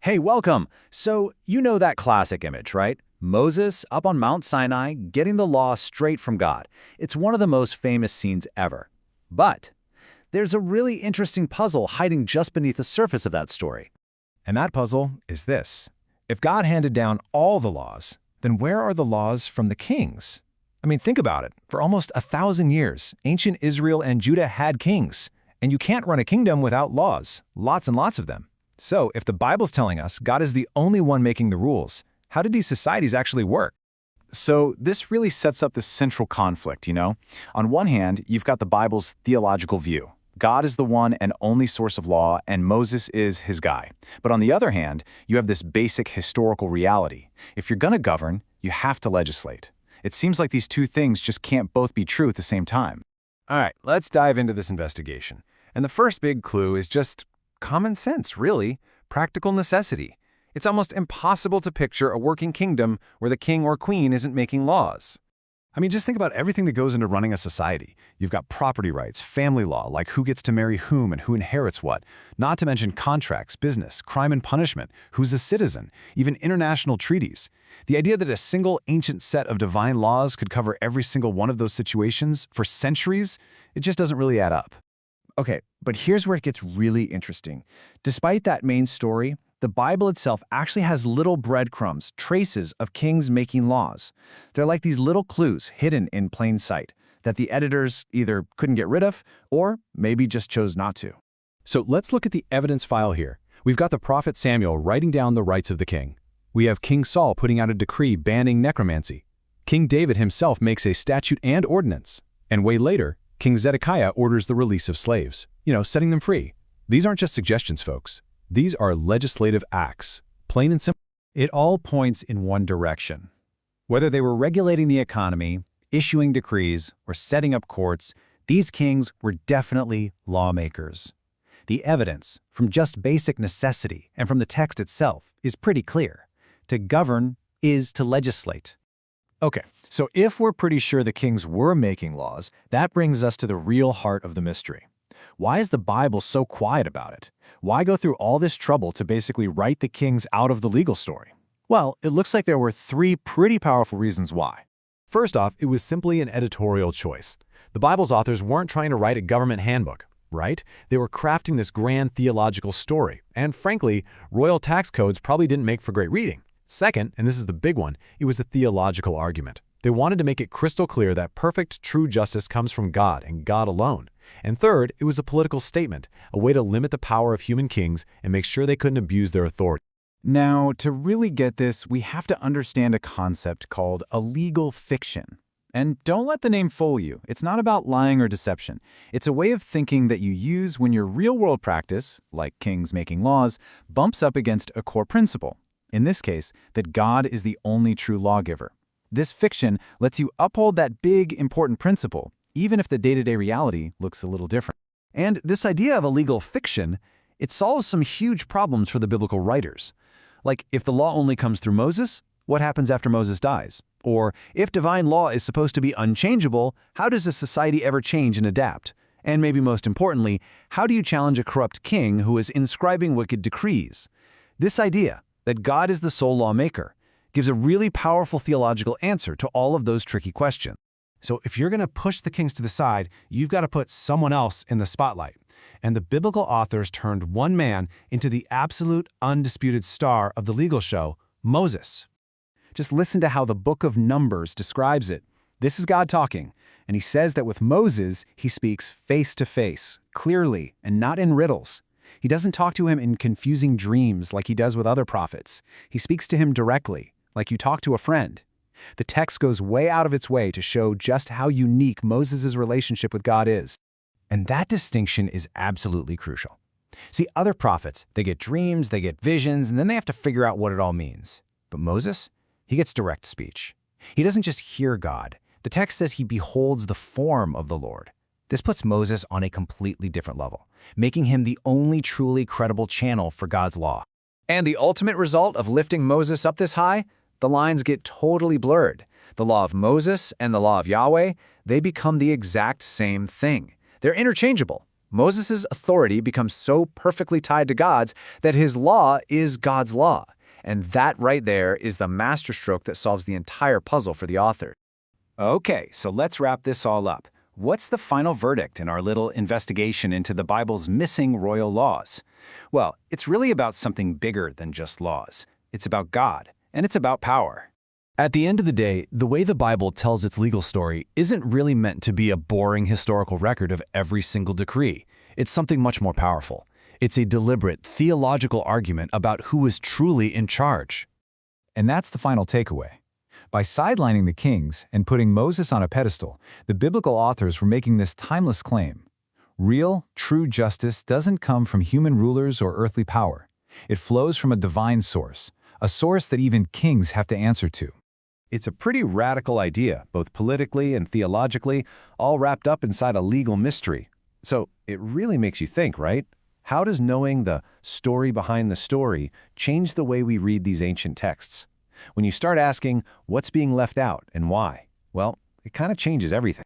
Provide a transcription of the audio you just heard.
Hey, welcome! So, you know that classic image, right? Moses up on Mount Sinai getting the law straight from God. It's one of the most famous scenes ever. But there's a really interesting puzzle hiding just beneath the surface of that story. And that puzzle is this. If God handed down all the laws, then where are the laws from the kings? I mean, think about it. For almost 1,000 years, ancient Israel and Judah had kings. And you can't run a kingdom without laws, lots and lots of them. So, if the Bible's telling us God is the only one making the rules, how did these societies actually work? So this really sets up this central conflict, you know? On one hand, you've got the Bible's theological view. God is the one and only source of law, and Moses is his guy. But on the other hand, you have this basic historical reality. If you're going to govern, you have to legislate. It seems like these two things just can't both be true at the same time. All right, let's dive into this investigation. And the first big clue is just common sense, really. Practical necessity. It's almost impossible to picture a working kingdom where the king or queen isn't making laws. I mean, just think about everything that goes into running a society. You've got property rights, family law, like who gets to marry whom and who inherits what, not to mention contracts, business, crime and punishment, who's a citizen, even international treaties. The idea that a single ancient set of divine laws could cover every single one of those situations for centuries, it just doesn't really add up. Okay, but here's where it gets really interesting. Despite that main story, the Bible itself actually has little breadcrumbs, traces of kings making laws. They're like these little clues hidden in plain sight that the editors either couldn't get rid of or maybe just chose not to. So let's look at the evidence file here. We've got the prophet Samuel writing down the rights of the king. We have King Saul putting out a decree banning necromancy. King David himself makes a statute and ordinance. And way later, King Zedekiah orders the release of slaves, setting them free. These aren't just suggestions, folks. These are legislative acts, plain and simple. It all points in one direction. Whether they were regulating the economy, issuing decrees, or setting up courts, these kings were definitely lawmakers. The evidence, from just basic necessity and from the text itself, is pretty clear. To govern is to legislate. Okay, so if we're pretty sure the kings were making laws, that brings us to the real heart of the mystery. Why is the Bible so quiet about it? Why go through all this trouble to basically write the kings out of the legal story? Well, it looks like there were three pretty powerful reasons why. First off, it was simply an editorial choice. The Bible's authors weren't trying to write a government handbook, right? They were crafting this grand theological story, and frankly, royal tax codes probably didn't make for great reading. Second, and this is the big one, it was a theological argument. They wanted to make it crystal clear that perfect, true justice comes from God and God alone. And third, it was a political statement, a way to limit the power of human kings and make sure they couldn't abuse their authority. Now, to really get this, we have to understand a concept called a legal fiction. And don't let the name fool you. It's not about lying or deception. It's a way of thinking that you use when your real-world practice, like kings making laws, bumps up against a core principle. In this case, that God is the only true lawgiver. This fiction lets you uphold that big, important principle, even if the day-to-day reality looks a little different. And this idea of a legal fiction, it solves some huge problems for the biblical writers. Like, if the law only comes through Moses, what happens after Moses dies? Or, if divine law is supposed to be unchangeable, how does a society ever change and adapt? And maybe most importantly, how do you challenge a corrupt king who is inscribing wicked decrees? This idea, that God is the sole lawmaker, gives a really powerful theological answer to all of those tricky questions. So if you're going to push the kings to the side, you've got to put someone else in the spotlight. And the biblical authors turned one man into the absolute, undisputed star of the legal show, Moses. Just listen to how the book of Numbers describes it. This is God talking, and he says that with Moses, he speaks face to face, clearly, and not in riddles. He doesn't talk to him in confusing dreams like he does with other prophets. He speaks to him directly, like you talk to a friend. The text goes way out of its way to show just how unique Moses' relationship with God is. And that distinction is absolutely crucial. See, other prophets, they get dreams, they get visions, and then they have to figure out what it all means. But Moses, he gets direct speech. He doesn't just hear God. The text says he beholds the form of the Lord. This puts Moses on a completely different level, making him the only truly credible channel for God's law. And the ultimate result of lifting Moses up this high? The lines get totally blurred. The law of Moses and the law of Yahweh, they become the exact same thing. They're interchangeable. Moses' authority becomes so perfectly tied to God's that his law is God's law. And that right there is the masterstroke that solves the entire puzzle for the author. Okay, so let's wrap this all up. What's the final verdict in our little investigation into the Bible's missing royal laws? Well, it's really about something bigger than just laws. It's about God, and it's about power. At the end of the day, the way the Bible tells its legal story isn't really meant to be a boring historical record of every single decree. It's something much more powerful. It's a deliberate, theological argument about who is truly in charge. And that's the final takeaway. By sidelining the kings and putting Moses on a pedestal, the biblical authors were making this timeless claim. Real, true justice doesn't come from human rulers or earthly power. It flows from a divine source, a source that even kings have to answer to. It's a pretty radical idea, both politically and theologically, all wrapped up inside a legal mystery. So it really makes you think, right? How does knowing the story behind the story change the way we read these ancient texts? When you start asking what's being left out and why, well, it kind of changes everything.